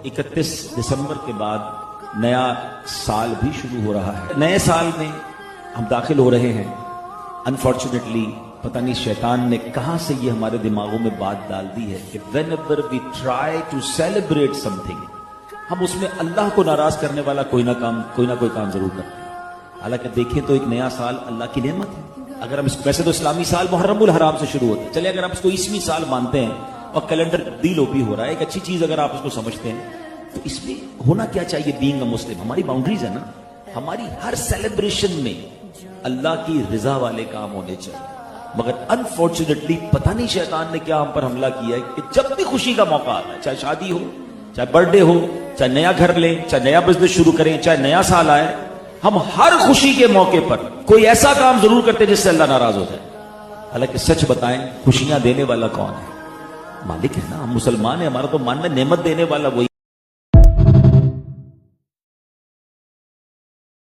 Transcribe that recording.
31 दिसंबर के बाद नया साल भी शुरू हो रहा है। नए साल में हम दाखिल हो रहे हैं। अनफॉर्चुनेटली पता नहीं शैतान ने कहां से ये हमारे दिमागों में बात डाल दी है कि whenever we try to celebrate something, हम उसमें अल्लाह को नाराज करने वाला कोई ना कोई काम जरूर करते हैं। हालांकि देखें तो एक नया साल अल्लाह की नेमत है। अगर हम वैसे तो इस्लामी साल मुहर्रमुल हराम से शुरू होता है, चलिए अगर आप इसको ईस्वी साल मानते हैं और कैलेंडर दीलोपी हो रहा है, एक अच्छी चीज अगर आप उसको समझते हैं तो इसमें होना क्या चाहिए? बीइंग अ मुस्लिम हमारी बाउंड्रीज है ना, हमारी हर सेलिब्रेशन में अल्लाह की रिजा वाले काम होने चाहिए। मगर अनफॉर्चुनेटली पता नहीं शैतान ने क्या हम पर हमला किया है कि जब भी खुशी का मौका आता है, चाहे शादी हो, चाहे बर्थडे हो, चाहे नया घर ले, चाहे नया बिजनेस शुरू करें, चाहे नया साल आए, हम हर खुशी के मौके पर कोई ऐसा काम जरूर करते हैं जिससे अल्लाह नाराज हो जाए। हालांकि सच बताएं, खुशियां देने वाला कौन है? मालिक है ना। हम मुसलमान है, हमारा तो मानना नेमत देने वाला वही